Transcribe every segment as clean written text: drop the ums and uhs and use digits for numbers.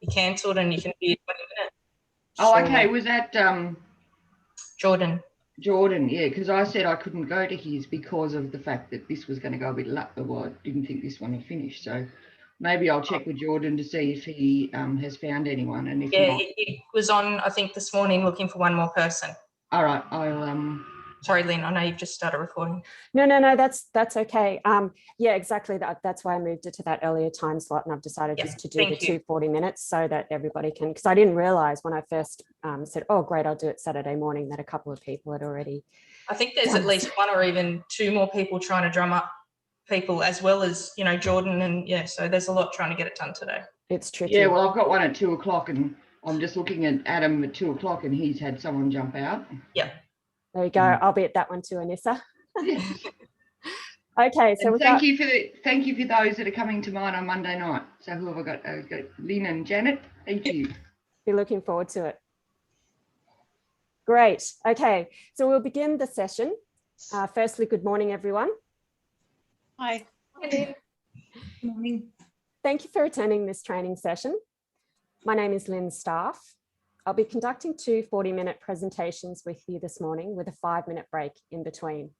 be cancelled and you can do 20 minutes. Oh, okay. Was that Jordan? Jordan, yeah, because I said I couldn't go to his because of the fact that this was going to go a bit late. Well, I didn't think this one had finished, so maybe I'll check with Jordan to see if he has found anyone, and if not, he was on, I think, this morning looking for one more person. All right, I'll Sorry, Lynn, I know you've just started recording. No, that's okay. Yeah, exactly. That's why I moved it to that earlier time slot, and I've decided just to do the 240 minutes so that everybody can, because I didn't realize when I first said, oh, great, I'll do it Saturday morning, that a couple of people had already. I think there's at least one or even two more people trying to drum up people, as well as, you know, Jordan, and yeah, so there's a lot trying to get it done today. It's tricky. Yeah, well, I've got one at 2 o'clock, and I'm just looking at Adam at 2 o'clock, and he's had someone jump out. Yeah. There you go. I'll be at that one too, Anissa. Okay, so thank you for those that are coming to mine on Monday night. So who have I got? I've got Lynn and Janet. Thank you. Be looking forward to it. Great. Okay, so we'll begin the session. Firstly, good morning, everyone. Hi. Good morning. Thank you for attending this training session. My name is Lynn Staff. I'll be conducting 2 40-minute presentations with you this morning with a 5-minute break in between.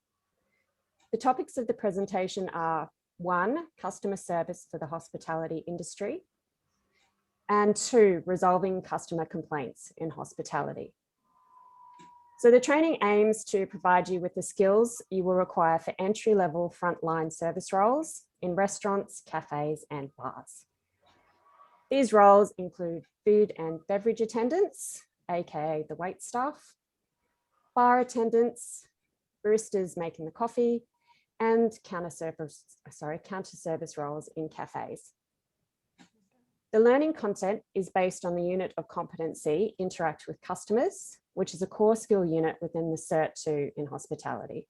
The topics of the presentation are 1, customer service for the hospitality industry, and 2, resolving customer complaints in hospitality. So the training aims to provide you with the skills you will require for entry-level frontline service roles in restaurants, cafes, and bars. These roles include food and beverage attendants, aka the wait staff, bar attendants, baristas making the coffee, and counter service roles in cafes. The learning content is based on the unit of competency, interact with customers, which is a core skill unit within the Cert 2 in hospitality.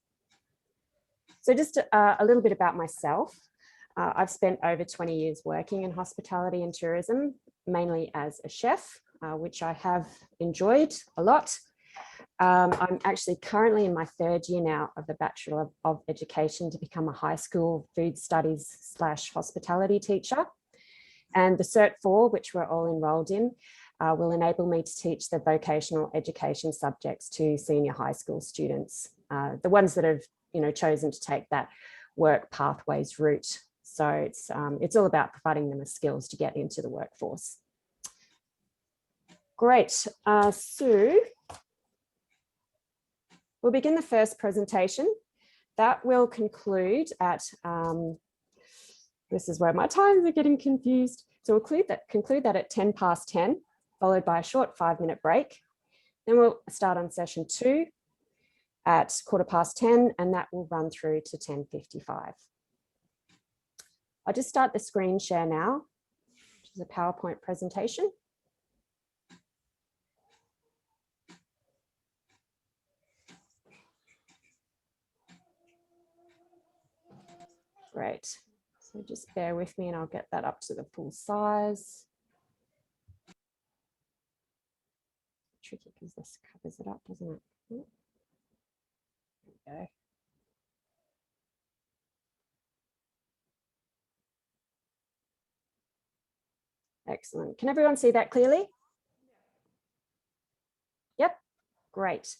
So just a little bit about myself. I've spent over 20 years working in hospitality and tourism, mainly as a chef, which I have enjoyed a lot. I'm actually currently in my 3rd year now of the Bachelor of Education to become a high school food studies / hospitality teacher. And the Cert 4, which we're all enrolled in, will enable me to teach the vocational education subjects to senior high school students, the ones that have, you know, chosen to take that work pathways route. So it's all about providing them with skills to get into the workforce. Great. So we'll begin the first presentation. That will conclude at, this is where my times are getting confused. So we'll conclude that at 10:10, followed by a short 5-minute break. Then we'll start on session 2 at 10:15, and that will run through to 10:55. I'll just start the screen share now, which is a PowerPoint presentation. Great. So just bear with me and I'll get that up to the full size. Tricky because this covers it up, doesn't it? There we go. Excellent. Can everyone see that clearly? Yep, great.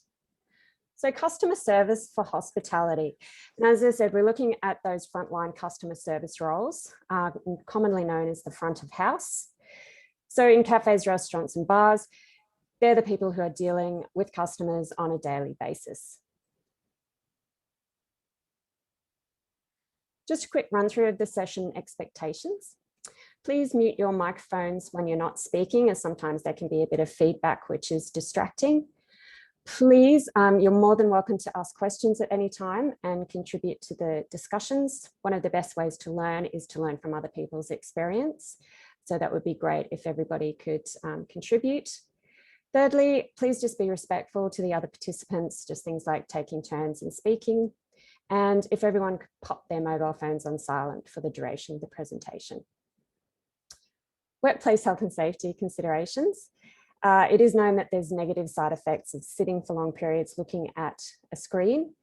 So customer service for hospitality. And as I said, we're looking at those frontline customer service roles, commonly known as the front of house. So in cafes, restaurants, and bars, they're the people who are dealing with customers on a daily basis. Just a quick run through of the session expectations. Please mute your microphones when you're not speaking, as sometimes there can be a bit of feedback, which is distracting. Please, you're more than welcome to ask questions at any time and contribute to the discussions. One of the best ways to learn is to learn from other people's experience. So that would be great if everybody could contribute. Thirdly, please just be respectful to the other participants, just things like taking turns and speaking. And if everyone could pop their mobile phones on silent for the duration of the presentation. Workplace health and safety considerations. It is known that there's negative side effects of sitting for long periods looking at a screen.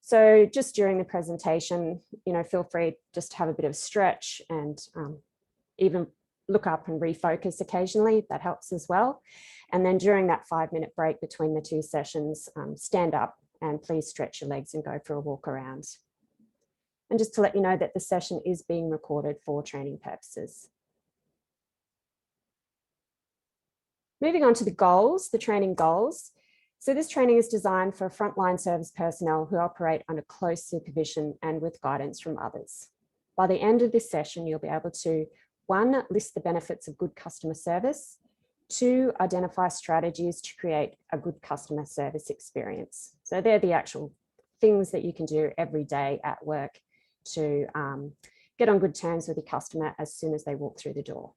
So just during the presentation, you know, feel free just to have a bit of stretch and even look up and refocus occasionally. That helps as well. And then during that 5-minute break between the 2 sessions, stand up and please stretch your legs and go for a walk around. And just to let you know that the session is being recorded for training purposes. Moving on to the goals, the training goals. So this training is designed for frontline service personnel who operate under close supervision and with guidance from others. By the end of this session, you'll be able to, 1, list the benefits of good customer service, 2, identify strategies to create a good customer service experience. So they're the actual things that you can do every day at work to get on good terms with your customer as soon as they walk through the door.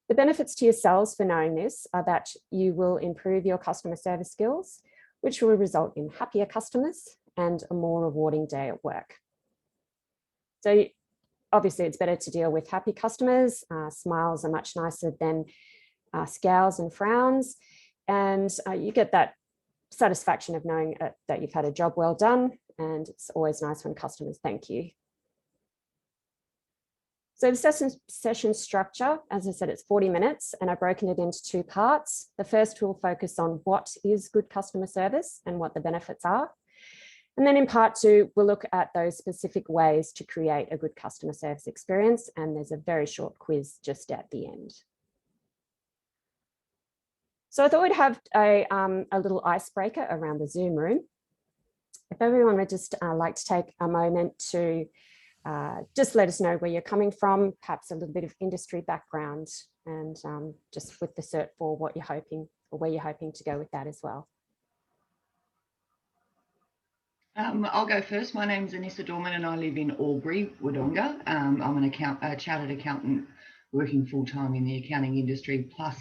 The benefits to yourselves for knowing this are that you will improve your customer service skills, which will result in happier customers and a more rewarding day at work. So obviously it's better to deal with happy customers. Smiles are much nicer than scowls and frowns. And you get that satisfaction of knowing that you've had a job well done. And it's always nice when customers thank you. So the session structure, as I said, it's 40 minutes and I've broken it into 2 parts. The first will focus on what is good customer service and what the benefits are. And then in part 2, we'll look at those specific ways to create a good customer service experience. And there's a very short quiz just at the end. So I thought we'd have a little icebreaker around the Zoom room. If everyone would just like to take a moment to just let us know where you're coming from, perhaps a little bit of industry background, and just with the cert for what you're hoping or where you're hoping to go with that as well. I'll go first. My name's Anissa Dorman and I live in Albury, Wodonga. I'm a chartered accountant working full-time in the accounting industry, plus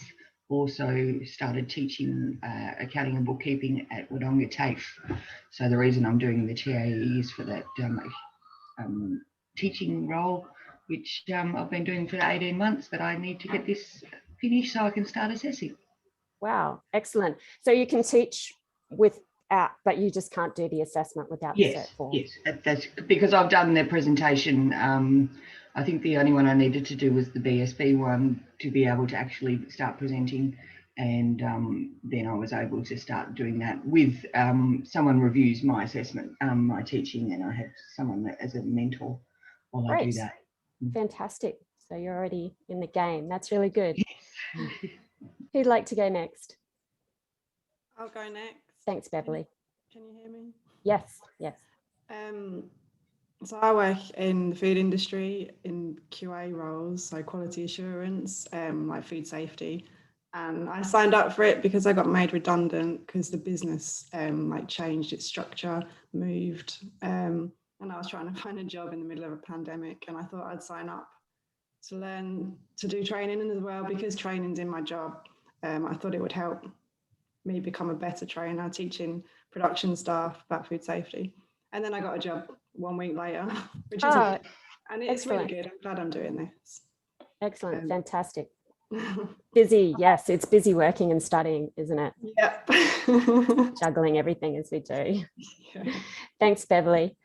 also started teaching accounting and bookkeeping at Wodonga TAFE. So the reason I'm doing the TAE is for that teaching role, which I've been doing for 18 months, but I need to get this finished so I can start assessing. Wow, excellent. So you can teach without, but you just can't do the assessment without the cert form. Yes, that's because I've done the presentation. I think the only one I needed to do was the BSB one to be able to actually start presenting. And then I was able to start doing that with someone reviews my assessment, my teaching, and I have someone as a mentor while I do that. Fantastic. So you're already in the game. That's really good. Yes. Who'd like to go next? I'll go next. Thanks, Beverly. Can you hear me? Yes, yes. So I work in the food industry in QA roles, so quality assurance, like food safety. And I signed up for it because I got made redundant because the business like changed its structure, moved, and I was trying to find a job in the middle of a pandemic, and I thought I'd sign up to learn to do training as well because training's in my job. I thought it would help me become a better trainer, teaching production staff about food safety. And then I got a job 1 week later, which is and it's excellent. really good. I'm glad I'm doing this. Excellent, fantastic. Busy, yes, it's busy working and studying, isn't it? Yeah. Juggling everything as we do. Yeah. Thanks, Beverly.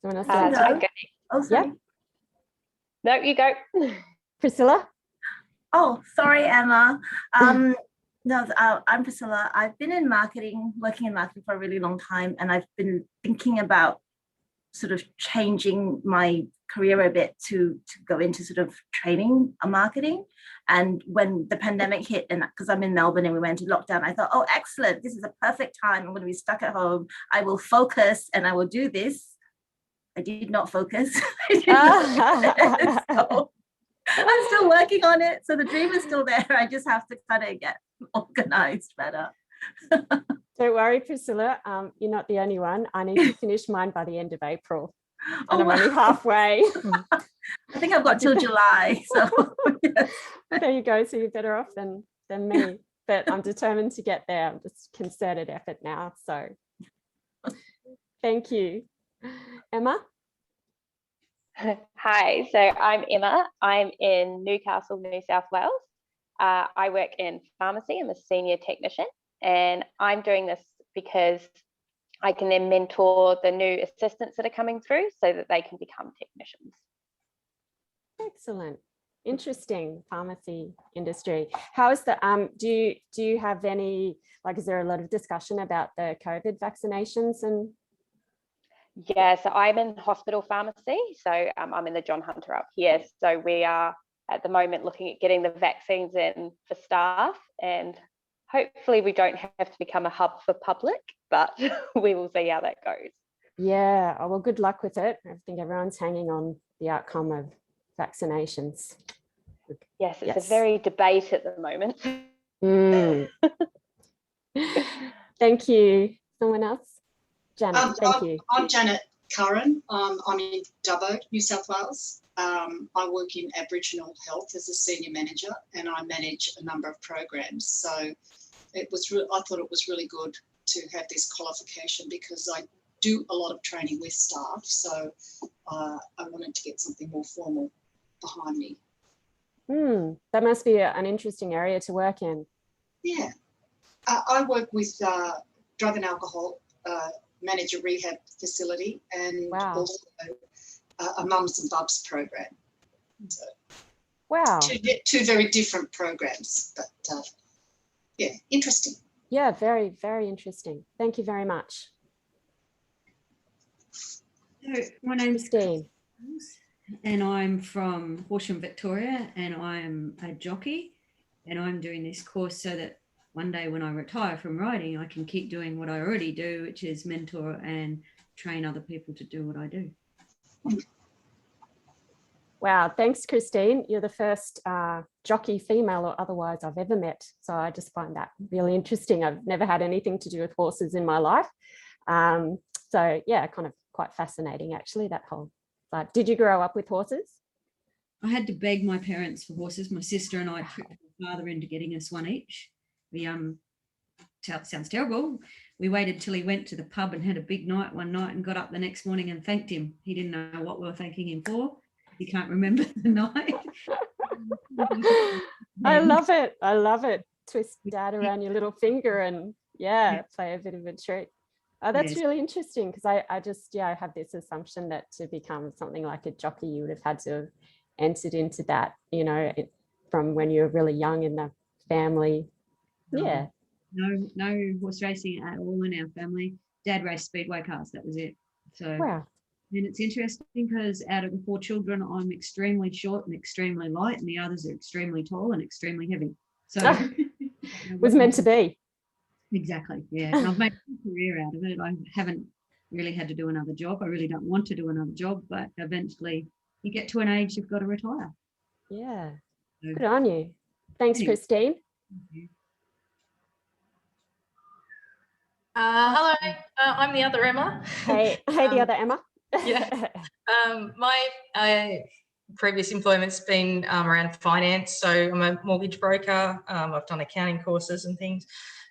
Someone else like I to go. Oh, sorry. Yep. No, you go. Priscilla? Oh, sorry, Emma. No, I'm Priscilla. I've been in marketing, working in marketing for a really long time, and I've been thinking about sort of changing my career a bit to go into sort of training and marketing. And when the pandemic hit, and because I'm in Melbourne and we went into lockdown, I thought, oh, excellent, this is a perfect time. I'm going to be stuck at home. I will focus and I will do this. I did not focus. So I'm still working on it. So the dream is still there. I just have to kind of get organized better. Don't worry, Priscilla. You're not the only one. I need to finish mine by the end of April. And I'm only halfway. I think I've got till July. So yes. There you go. So you're better off than me. But I'm determined to get there. I'm just concerted effort now. So thank you. Emma? Hi, so I'm Emma. I'm in Newcastle, New South Wales. I work in pharmacy. I'm a senior technician, and I'm doing this because I can then mentor the new assistants that are coming through so that they can become technicians. Excellent. Interesting pharmacy industry. How is the do you have any, like, is there a lot of discussion about the COVID vaccinations? And yeah, so I'm in hospital pharmacy, so I'm in the John Hunter up here, so we are at the moment looking at getting the vaccines in for staff, and hopefully we don't have to become a hub for public, but we will see how that goes. yeah, oh, well, good luck with it. I think everyone's hanging on the outcome of vaccinations. Yes, it's a very debate at the moment. Mm. Thank you. Someone else? Janet, thank you. I'm Janet Curran. I'm in Dubbo, New South Wales. I work in Aboriginal Health as a senior manager, and I manage a number of programs. So it was I thought it was really good to have this qualification because I do a lot of training with staff. So I wanted to get something more formal behind me. That must be an interesting area to work in. Yeah. I work with drug and alcohol, manage a rehab facility, and also a mums and bubs program. So wow. Two very different programs, but yeah, interesting. Yeah, very, very interesting. Thank you very much. So my name's Christine, and I'm from Horsham, Victoria, and I'm a jockey, and I'm doing this course so that one day when I retire from riding, I can keep doing what I already do, which is mentor and train other people to do what I do. wow, thanks, Christine. You're the first jockey, female or otherwise, I've ever met. So I just find that really interesting. I've never had anything to do with horses in my life. So yeah, kind of quite fascinating, actually, that whole side. Did you grow up with horses? I had to beg my parents for horses. My sister and I tricked my father into getting us one each. We sounds terrible. We waited till he went to the pub and had a big night one night and got up the next morning and thanked him. He didn't know what we were thanking him for. He can't remember the night. I love it. I love it. Twist dad around your little finger and play a bit of a trick. Oh, that's really interesting because I just I have this assumption that to become something like a jockey, you would have had to have entered into that, from when you were really young in the family. Yeah. No horse racing at all in our family. Dad raced speedway cars. That was it. So wow. And it's interesting because out of the 4 children, I'm extremely short and extremely light, and the others are extremely tall and extremely heavy. So it was meant to be. Exactly. Yeah. And I've made a career out of it. I haven't really had to do another job. I really don't want to do another job, but eventually you get to an age you've got to retire. Yeah. So, good on you. Thanks, anyway. Christine. Thank you. Hello, I'm the other Emma. Hey, the other Emma. Yeah. My previous employment's been around finance, so I'm a mortgage broker. I've done accounting courses and things,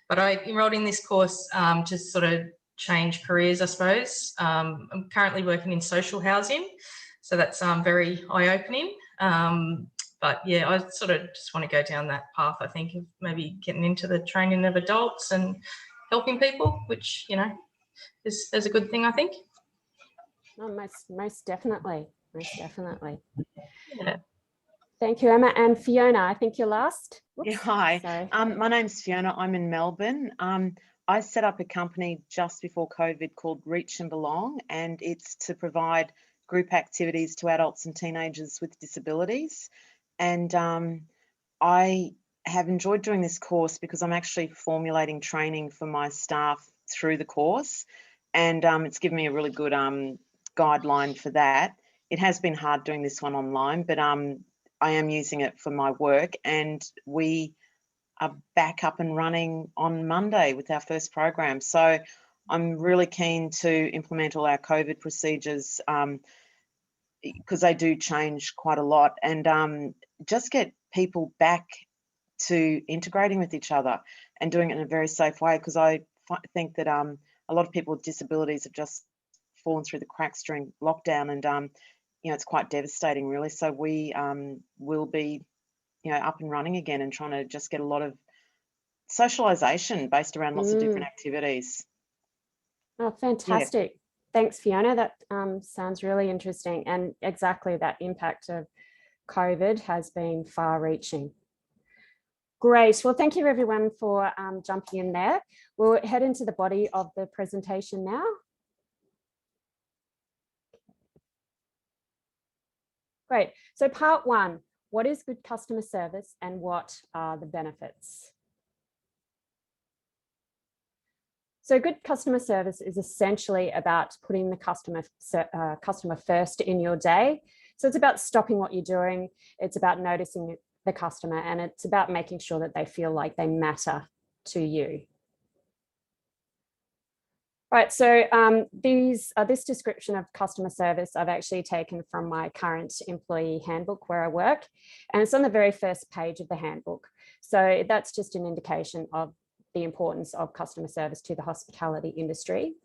but I enrolled in this course to sort of change careers, I suppose. I'm currently working in social housing, so that's very eye-opening. But yeah, I sort of just want to go down that path, I think, of maybe getting into the training of adults and helping people, which, is a good thing, I think. Oh, most definitely. Yeah. Thank you, Emma. And Fiona, I think you're last. Whoops. Yeah, hi. Sorry. My name's Fiona. I'm in Melbourne. I set up a company just before COVID called Reach and Belong, and it's to provide group activities to adults and teenagers with disabilities. And I have enjoyed doing this course because I'm actually formulating training for my staff through the course, and it's given me a really good guideline for that. It has been hard doing this one online, but I am using it for my work, and we are back up and running on Monday with our first program. So I'm really keen to implement all our COVID procedures because they do change quite a lot, and just get people back to integrating with each other and doing it in a very safe way, because I think that a lot of people with disabilities have just fallen through the cracks during lockdown, and it's quite devastating, really. So we will be up and running again and trying to just get a lot of socialization based around lots of different activities. Oh, fantastic. Thanks, Fiona. That sounds really interesting. And exactly, that impact of COVID has been far reaching. Great. Well, thank you everyone for jumping in there. We'll head into the body of the presentation now. Great. So part one, what is good customer service and what are the benefits? So good customer service is essentially about putting the customer first in your day. So it's about stopping what you're doing. It's about noticing the customer, and it's about making sure that they feel like they matter to you. Right, so this description of customer service I've actually taken from my current employee handbook where I work, and it's on the very first page of the handbook. So that's just an indication of the importance of customer service to the hospitality industry.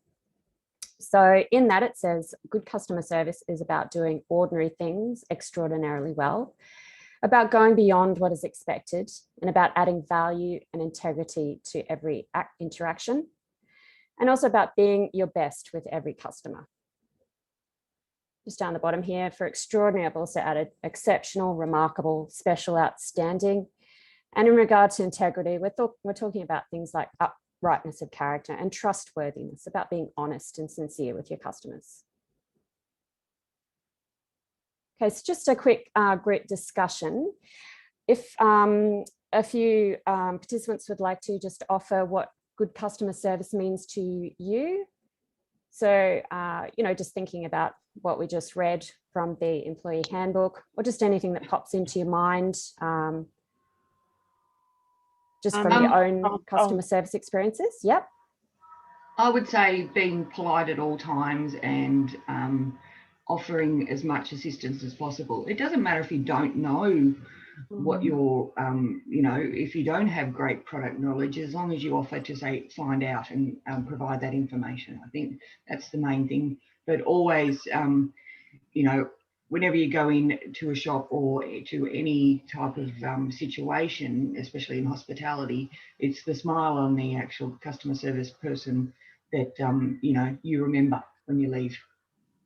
So in that it says, good customer service is about doing ordinary things extraordinarily well, about going beyond what is expected, and about adding value and integrity to every interaction, and also about being your best with every customer. Just down the bottom here, for extraordinary, I've also added exceptional, remarkable, special, outstanding. And in regard to integrity, we're talking about things like uprightness of character and trustworthiness, about being honest and sincere with your customers. Okay, so just a quick group discussion. If a few participants would like to just offer what good customer service means to you. So, you know, just thinking about what we just read from the employee handbook, or just anything that pops into your mind, just from your own customer service experiences. Yep. I would say being polite at all times and offering as much assistance as possible. It doesn't matter if you don't know what you're, you know, if you don't have great product knowledge, as long as you offer to say, find out and provide that information. I think that's the main thing. But always, you know, whenever you go into a shop or to any type of situation, especially in hospitality, it's the smile on the actual customer service person that, you know, you remember when you leave.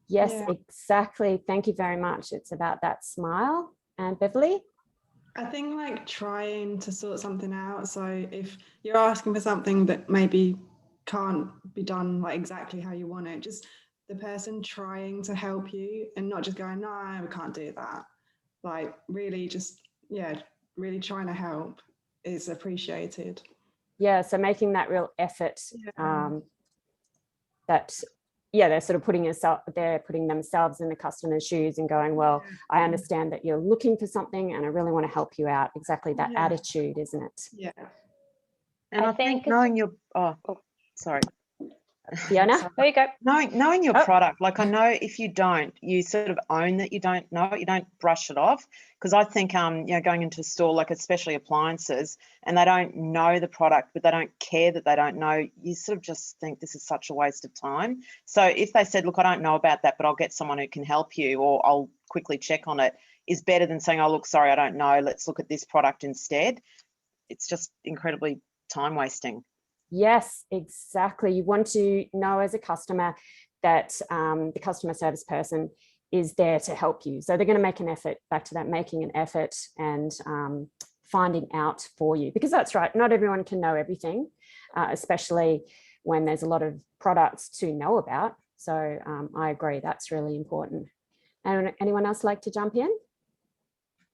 Yes, Yeah. exactly. Thank you very much. It's about that smile. And Beverly? I think like trying to sort something out. So if you're asking for something that maybe can't be done like exactly how you want it, just the person trying to help you and not just going, no, we can't do that. Like really just, yeah, really trying to help is appreciated. Yeah, so making that real effort, that, yeah, they're sort of putting themselves in the customer's shoes and going, well, I understand that you're looking for something and I really want to help you out. Exactly that attitude, isn't it? Yeah. And I think knowing your, sorry. Fiona? There you go. Knowing your product, like I know if you don't, you sort of own that you don't know it, you don't brush it off. Because I think, you know, going into a store, like especially appliances, and they don't know the product, but they don't care that they don't know, you sort of just think this is such a waste of time. So if they said, look, I don't know about that, but I'll get someone who can help you, or I'll quickly check on it, is better than saying, oh, look, sorry, I don't know, let's look at this product instead. It's just incredibly time wasting. Yes, exactly. You want to know as a customer that the customer service person is there to help you. So they're going to make an effort, back to that, making an effort and finding out for you. Because that's right, not everyone can know everything, especially when there's a lot of products to know about. So I agree, that's really important. And anyone else like to jump in?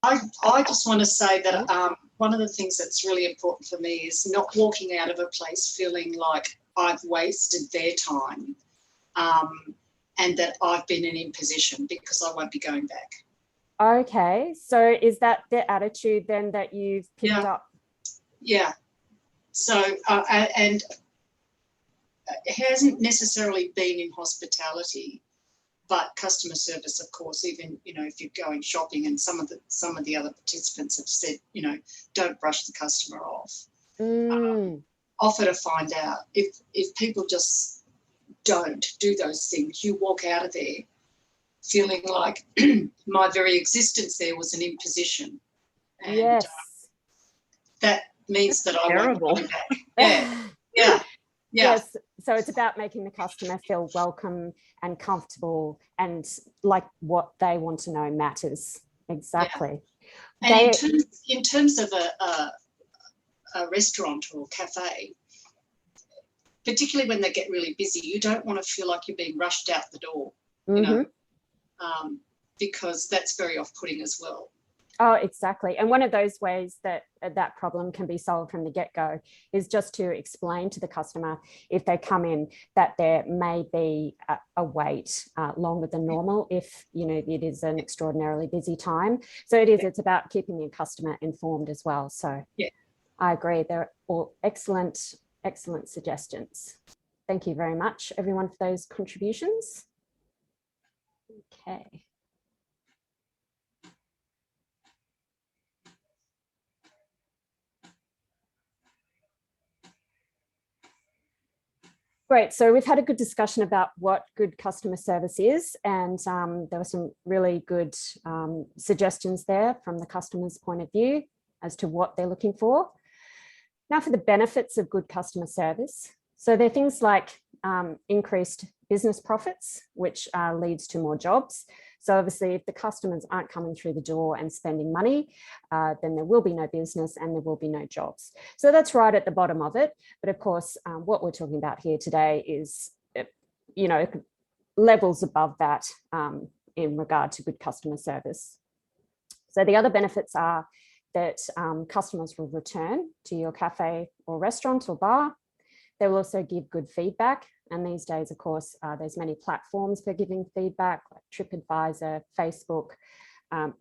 I just want to say that one of the things that's really important for me is not walking out of a place feeling like I've wasted their time and that I've been in imposition, because I won't be going back. Okay, so is that the attitude then that you've picked up? Yeah. So, and it hasn't necessarily been in hospitality, but customer service, of course, even, you know, if you're going shopping, and some of the other participants have said, you know, don't brush the customer off. Offer to find out. If people just don't do those things, you walk out of there feeling like my very existence there was an imposition. And that means that I won't go back. Yeah. Yeah. Yes, so it's about making the customer feel welcome and comfortable and like what they want to know matters. Exactly. And in terms of a restaurant or cafe, particularly when they get really busy, you don't want to feel like you're being rushed out the door, you know, because that's very off-putting as well. Oh, exactly. And one of those ways that that problem can be solved from the get-go is just to explain to the customer, if they come in, that there may be a wait longer than normal if, you know, it is an extraordinarily busy time. So it's about keeping the customer informed as well. So yeah, I agree. They're all excellent suggestions. Thank you very much, everyone, for those contributions. Okay. Great. So we've had a good discussion about what good customer service is, and there were some really good suggestions there from the customer's point of view as to what they're looking for. Now for the benefits of good customer service. So they're things like increased business profits, which leads to more jobs. So obviously, if the customers aren't coming through the door and spending money, then there will be no business and there will be no jobs. So that's right at the bottom of it. But of course, what we're talking about here today is, you know, levels above that in regard to good customer service. So the other benefits are that customers will return to your cafe or restaurant or bar. They will also give good feedback. And these days, of course, there's many platforms for giving feedback, like TripAdvisor, Facebook,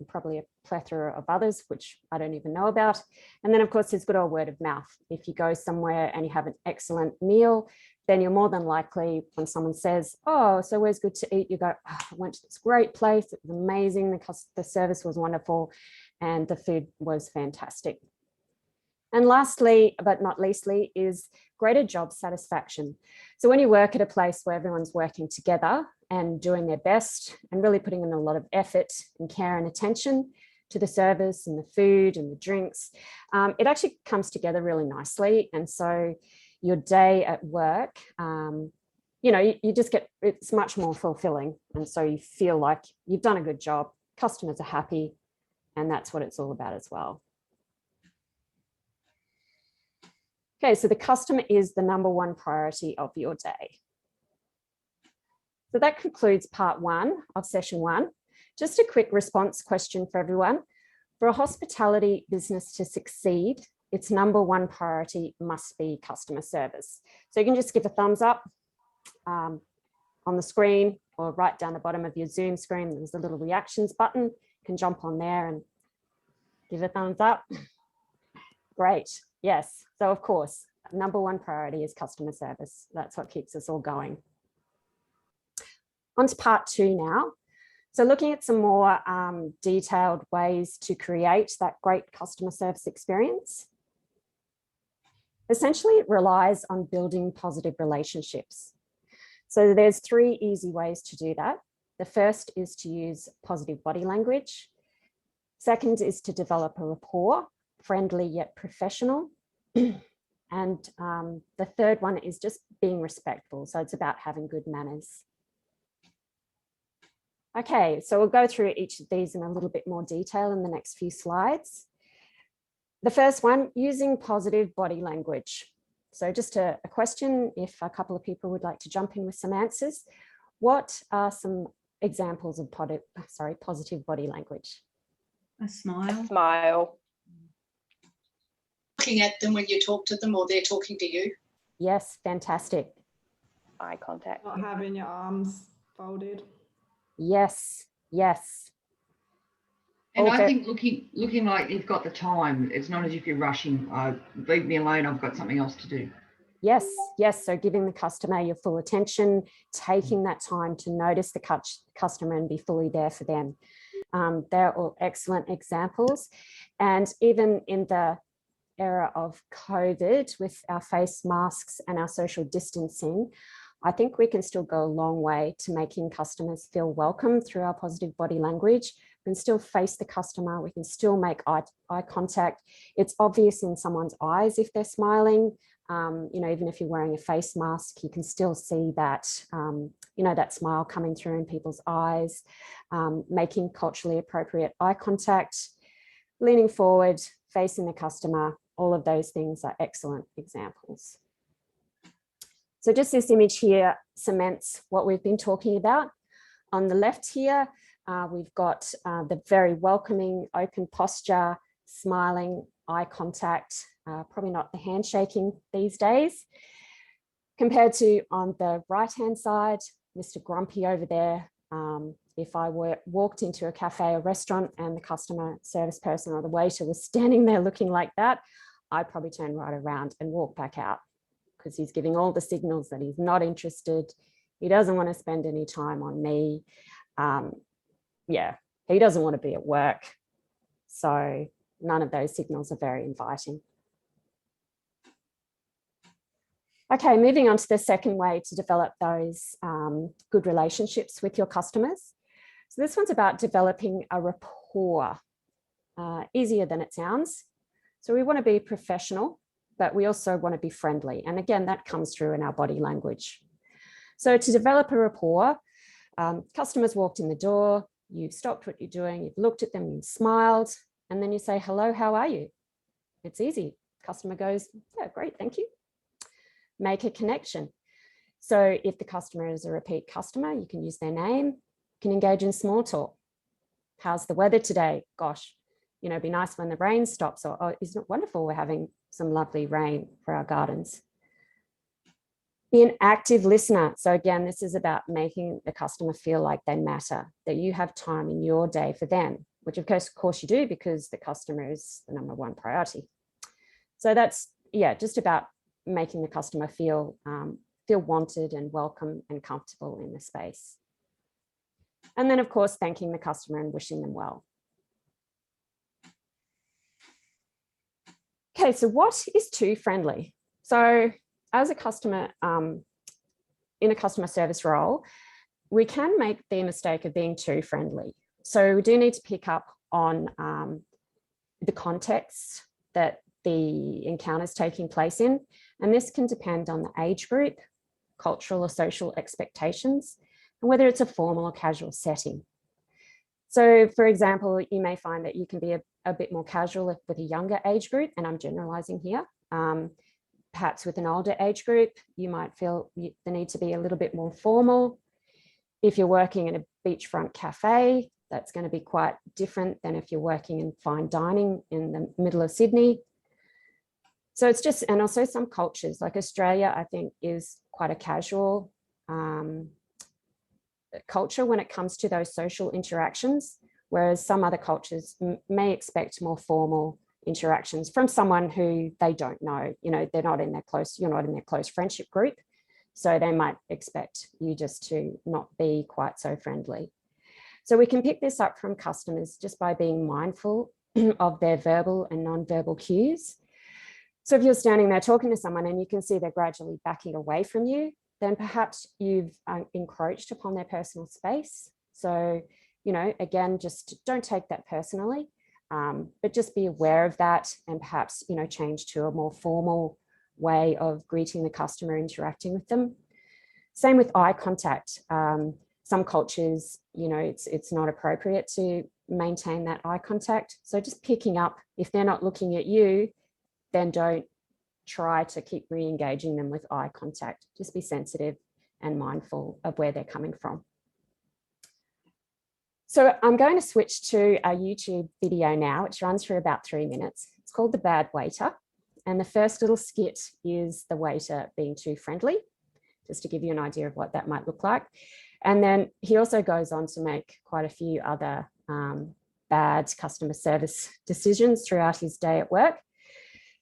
probably a plethora of others, which I don't even know about. And then, of course, there's good old word of mouth. If you go somewhere and you have an excellent meal, then you're more than likely, when someone says, oh, so where's good to eat? You go, oh, I went to this great place. It was amazing. The service was wonderful and the food was fantastic. And lastly, but not leastly, is greater job satisfaction. So when you work at a place where everyone's working together and doing their best and really putting in a lot of effort and care and attention to the service and the food and the drinks, it actually comes together really nicely. And so your day at work, you know, you just get, it's much more fulfilling. And so you feel like you've done a good job, customers are happy, and that's what it's all about as well. Okay, so the customer is the #1 priority of your day. So that concludes part 1 of session 1. Just a quick response question for everyone. For a hospitality business to succeed, its #1 priority must be customer service. So you can just give a thumbs up on the screen or right down the bottom of your Zoom screen. There's a little reactions button. You can jump on there and give a thumbs up. Great. Yes. So of course, #1 priority is customer service. That's what keeps us all going. On to part 2 now. So looking at some more detailed ways to create that great customer service experience. Essentially, it relies on building positive relationships. So there's 3 easy ways to do that. The first is to use positive body language. Second is to develop a rapport, friendly yet professional. And the third one is just being respectful. So it's about having good manners. Okay, so we'll go through each of these in a little bit more detail in the next few slides. The first one, using positive body language. So just a question, if a couple of people would like to jump in with some answers. What are some examples of positive body language? A smile. A smile. Looking at them when you talk to them or they're talking to you. Yes, fantastic. Eye contact. Not having your arms folded. Yes, yes. And Okay. I think looking like you've got the time. It's not as if you're rushing. Leave me alone. I've got something else to do. Yes, yes. So giving the customer your full attention, taking that time to notice the customer and be fully there for them. They're all excellent examples. And even in the era of COVID, with our face masks and our social distancing, I think we can still go a long way to making customers feel welcome through our positive body language. We can still face the customer. We can still make eye contact. It's obvious in someone's eyes if they're smiling. You know, even if you're wearing a face mask, you can still see that, you know, that smile coming through in people's eyes, making culturally appropriate eye contact, leaning forward, facing the customer. All of those things are excellent examples. So just this image here cements what we've been talking about. On the left here, we've got the very welcoming, open posture, smiling, eye contact, probably not the handshaking these days. Compared to on the right-hand side, Mr. Grumpy over there. If I walked into a cafe or restaurant and the customer service person or the waiter was standing there looking like that, I'd probably turn right around and walk back out, because he's giving all the signals that he's not interested. He doesn't want to spend any time on me. Yeah, he doesn't want to be at work. So none of those signals are very inviting. Okay, moving on to the second way to develop those good relationships with your customers. So this one's about developing a rapport, easier than it sounds. So we want to be professional, but we also want to be friendly. And again, that comes through in our body language. So to develop a rapport, customers walked in the door, you've stopped what you're doing, you've looked at them, you've smiled, and then you say, hello, how are you? It's easy. Customer goes, yeah, great, thank you. Make a connection. So if the customer is a repeat customer, you can use their name, you can engage in small talk. How's the weather today? Gosh, you know, it'd be nice when the rain stops, or oh, isn't it wonderful we're having some lovely rain for our gardens. Be an active listener. So again, this is about making the customer feel like they matter, that you have time in your day for them, which of course you do, because the customer is the #1 priority. So that's, yeah, just about making the customer feel wanted and welcome and comfortable in the space. And then of course, thanking the customer and wishing them well. Okay, so what is too friendly? So as a customer, in a customer service role, we can make the mistake of being too friendly. So we do need to pick up on the context that the encounter is taking place in. And this can depend on the age group, cultural or social expectations, and whether it's a formal or casual setting. So for example, you may find that you can be a bit more casual with a younger age group, and I'm generalizing here. Perhaps with an older age group, you might feel the need to be a little bit more formal. If you're working in a beachfront cafe, that's going to be quite different than if you're working in fine dining in the middle of Sydney. So it's just, and also some cultures like Australia, I think, is quite a casual culture when it comes to those social interactions, whereas some other cultures may expect more formal interactions from someone who they don't know. You know, they're not in their close, you're not in their close friendship group. So they might expect you just to not be quite so friendly. So we can pick this up from customers just by being mindful of their verbal and non-verbal cues. So if you're standing there talking to someone and you can see they're gradually backing away from you, then perhaps you've encroached upon their personal space. So, you know, again, just don't take that personally, but just be aware of that and perhaps, you know, change to a more formal way of greeting the customer, interacting with them. Same with eye contact. Some cultures, you know, it's not appropriate to maintain that eye contact. So just picking up, if they're not looking at you, then don't try to keep re-engaging them with eye contact. Just be sensitive and mindful of where they're coming from. So I'm going to switch to a YouTube video now, which runs for about 3 minutes. It's called The Bad Waiter. And the first little skit is the waiter being too friendly, just to give you an idea of what that might look like. And then he also goes on to make quite a few other bad customer service decisions throughout his day at work.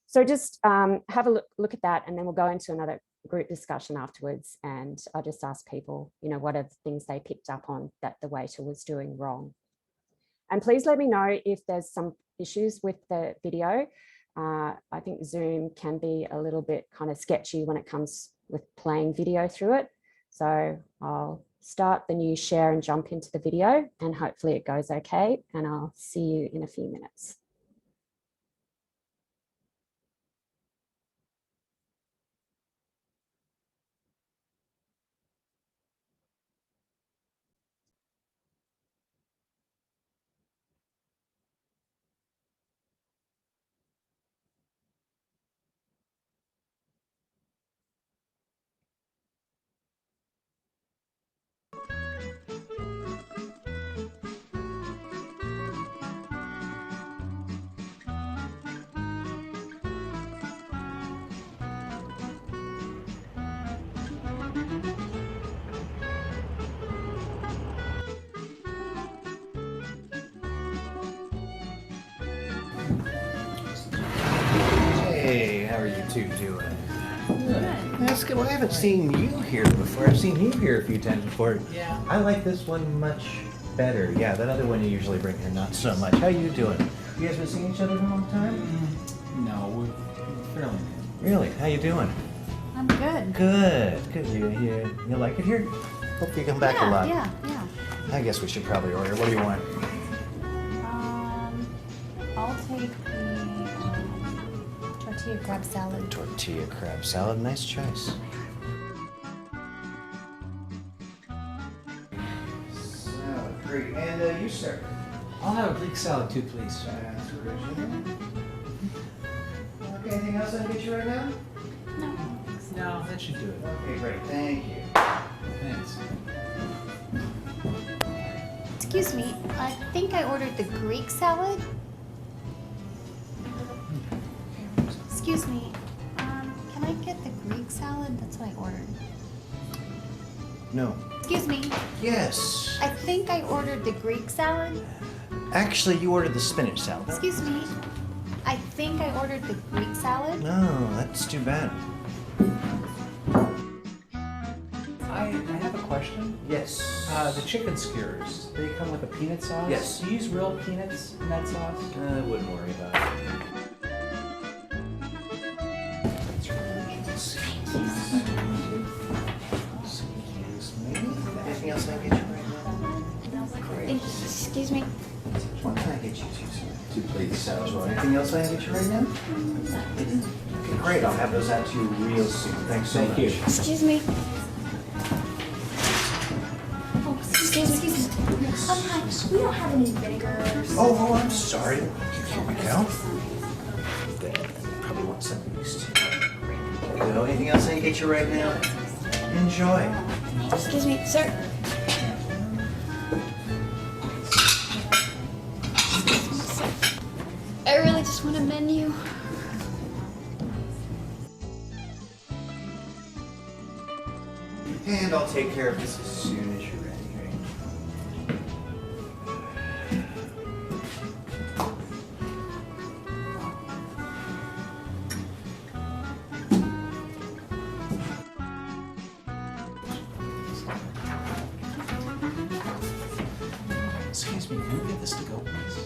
So just have a look at that, and then we'll go into another group discussion afterwards. And I'll just ask people, you know, what are the things they picked up on that the waiter was doing wrong. And please let me know if there's some issues with the video. I think Zoom can be a little bit kind of sketchy when it comes with playing video through it. So I'll start the new share and jump into the video, and hopefully it goes okay. And I'll see you in a few minutes. Hey, how are you two doing? That's good. Well, I haven't seen you here before. I've seen you here a few times before. Yeah. I like this one much better. Yeah, that other one you usually bring here, not so much. How you doing? You guys been seeing each other for a long time? No, we're fairly new. Really? How you doing? I'm good. Good. Good. You like it here? Hope you come back a lot. Yeah. I guess we should probably order. What do you want? I'll take the tortilla crab salad. Tortilla crab salad. Nice choice. Salad, great. And you, sir? I'll have a Greek salad too, please. That's great. Okay, anything else I can get you right now? No, that should do it. Okay, great. Thank you. Thanks. Excuse me, I think I ordered the Greek salad. Excuse me, can I get the Greek salad? That's what I ordered. No. Excuse me, Yes. I think I ordered the Greek salad. Actually, you ordered the spinach salad. Excuse me, I think I ordered the Greek salad. No, that's too bad. I have a question. Yes. The chicken skewers, they come with a peanut sauce? Yes. Do you use real peanuts in that sauce? I wouldn't worry about it. Anything else I can get you right now? Excuse me. What can I get you two plates salad roll? Anything else I can get you right now? Okay, great. I'll have those out to you real soon. Thanks so much. Thank you. Excuse me. Oh, excuse me. Hi, we don't have any vinegar. Oh, I'm sorry. Here we go. Probably want some of these too. There you go. Anything else I can get you right now? Enjoy. Excuse me, sir. I really just want a menu. And I'll take care of this as soon as you're ready. Excuse me, can we get this to go, please?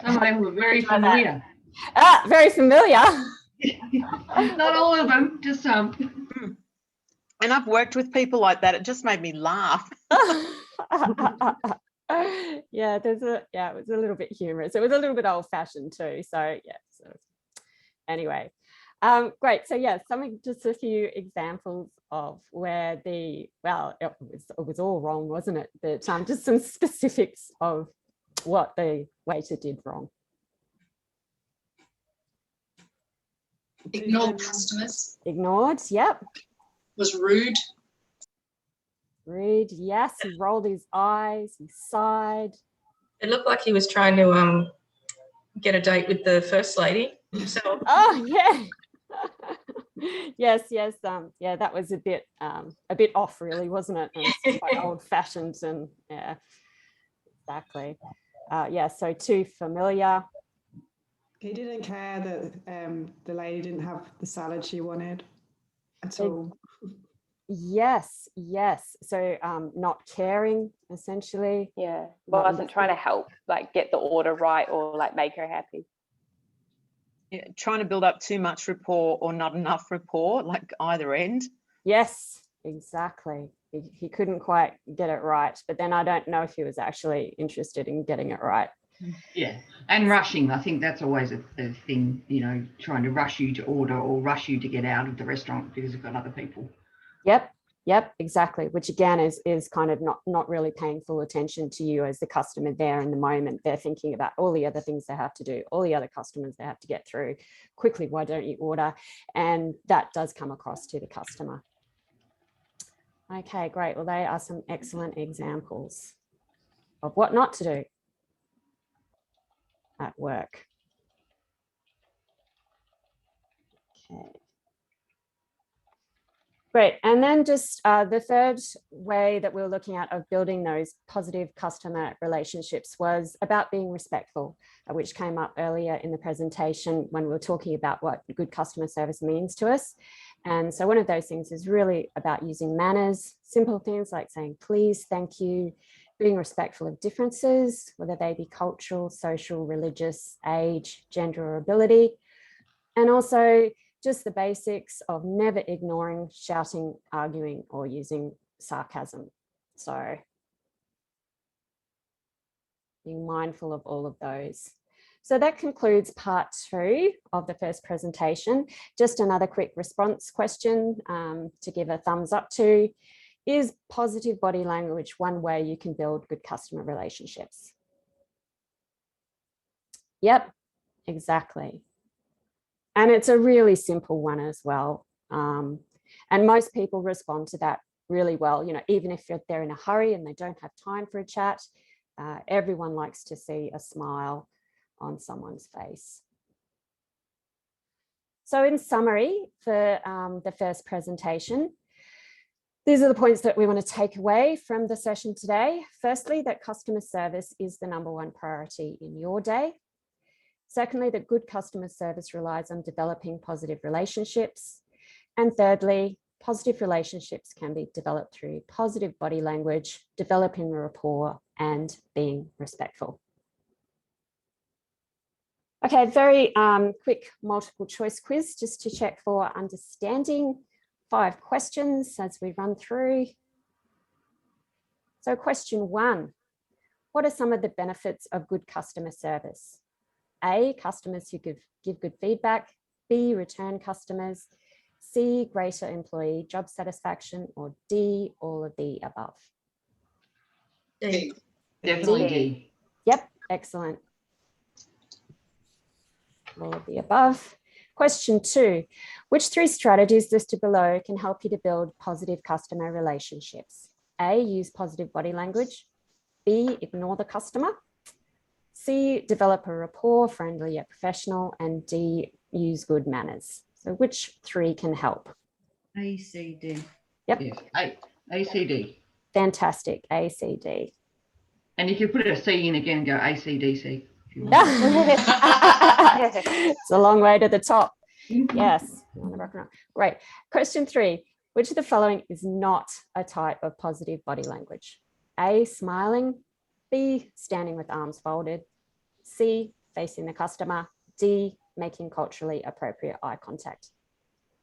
Some of them were very familiar. Ah, very familiar. Not all of them, just some. And I've worked with people like that. It just made me laugh. Yeah, it was a little bit humorous. It was a little bit old fashioned too. So yeah, anyway, great. So yeah, just a few examples of where it was all wrong, wasn't it? But just some specifics of what the waiter did wrong. Ignored customers. Ignored, yep. Was rude. Rude, yes. He rolled his eyes, he sighed. It looked like he was trying to get a date with the first lady himself. Oh yeah. Yes. Yeah, that was a bit off, really, wasn't it? It was quite old-fashioned, and yeah, exactly. Yeah, so too familiar. He didn't care that the lady didn't have the salad she wanted at all. Yes. So not caring, essentially. Yeah, wasn't trying to help, like get the order right or like make her happy. Yeah, trying to build up too much rapport or not enough rapport, like either end. Yes, exactly. He couldn't quite get it right, but then I don't know if he was actually interested in getting it right. Yeah, and rushing. I think that's always a thing, you know, trying to rush you to order or rush you to get out of the restaurant because you've got other people. Yep, exactly. Which again is kind of not really paying full attention to you as the customer there in the moment. They're thinking about all the other things they have to do, all the other customers they have to get through. Quickly, why don't you order? And that does come across to the customer. Okay, great. Well, they are some excellent examples of what not to do at work. Okay. Great. And then just the third way that we're looking at of building those positive customer relationships was about being respectful, which came up earlier in the presentation when we were talking about what good customer service means to us. And so one of those things is really about using manners, simple things like saying please, thank you, being respectful of differences, whether they be cultural, social, religious, age, gender, or ability. And also just the basics of never ignoring, shouting, arguing, or using sarcasm. So being mindful of all of those. So that concludes part 2 of the first presentation. Just another quick response question to give a thumbs up to. Is positive body language one way you can build good customer relationships? Yep, exactly. And it's a really simple one as well. And most people respond to that really well. You know, even if they're in a hurry and they don't have time for a chat, everyone likes to see a smile on someone's face. So in summary for the first presentation, these are the points that we want to take away from the session today. Firstly, that customer service is the #1 priority in your day. Secondly, that good customer service relies on developing positive relationships. And thirdly, positive relationships can be developed through positive body language, developing a rapport, and being respectful. Okay, very quick multiple choice quiz just to check for understanding. 5 questions as we run through. So question 1, what are some of the benefits of good customer service? A, customers who give good feedback. B, return customers. C, greater employee job satisfaction. Or D, all of the above. D. Definitely D. Yep, excellent. All of the above. Question 2, which 3 strategies listed below can help you to build positive customer relationships? A, use positive body language. B, ignore the customer. C, develop a rapport, friendly yet professional. And D, use good manners. So which 3 can help? A, C, D. Yep. Yes. A, C, D. Fantastic. A, C, D. And if you put a C in again, go A, C, D, C. It's a long way to the top. Yes. Great. Question 3. Which of the following is not a type of positive body language? A, smiling. B, standing with arms folded. C, facing the customer. D, making culturally appropriate eye contact.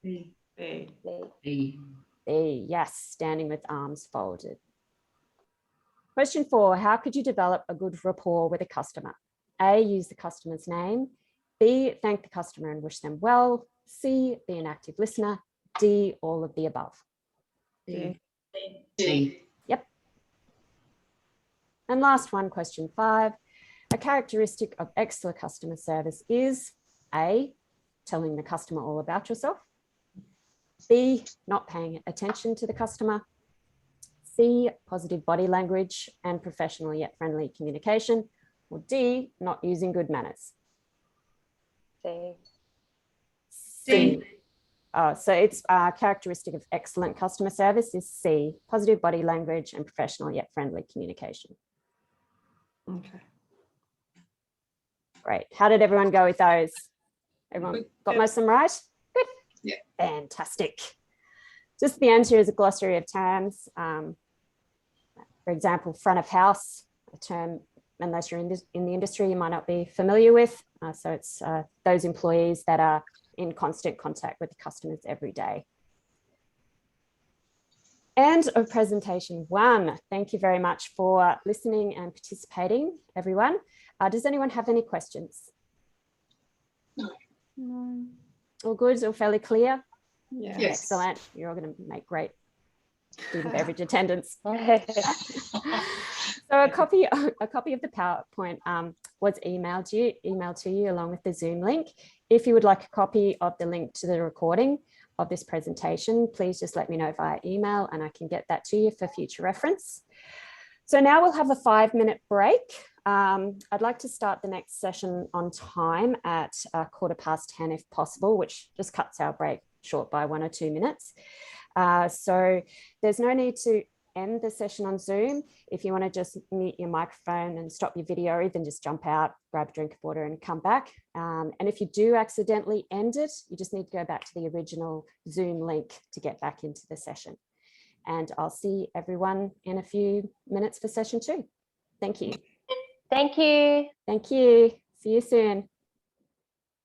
B. B. B. B, yes, standing with arms folded. Question 4, how could you develop a good rapport with a customer? A, use the customer's name. B, thank the customer and wish them well. C, be an active listener. D, all of the above. D. D. Yep. And last one, question 5. A characteristic of excellent customer service is A, telling the customer all about yourself. B, not paying attention to the customer. C, positive body language and professional yet friendly communication. Or D, not using good manners. C. C. So it's a characteristic of excellent customer service is C, positive body language and professional yet friendly communication. Okay. Great. How did everyone go with those? Everyone got most of them right? Good. Yeah. Fantastic. Just at the end here is a glossary of terms. For example, front of house, a term, unless you're in the industry, you might not be familiar with. So it's those employees that are in constant contact with customers every day. End of presentation 1. Thank you very much for listening and participating, everyone. Does anyone have any questions? No. All good, all fairly clear? Yeah. Yes. Excellent. You're all going to make great food and beverage attendants. So a copy of the PowerPoint was emailed to you along with the Zoom link. If you would like a copy of the link to the recording of this presentation, please just let me know via email and I can get that to you for future reference. So now we'll have a 5-minute break. I'd like to start the next session on time at 10:15 if possible, which just cuts our break short by 1 or 2 minutes. So there's no need to end the session on Zoom. If you want to just mute your microphone and stop your video, then just jump out, grab a drink of water and come back. And if you do accidentally end it, you just need to go back to the original Zoom link to get back into the session. And I'll see everyone in a few minutes for session 2. Thank you. Thank you. Thank you. See you soon.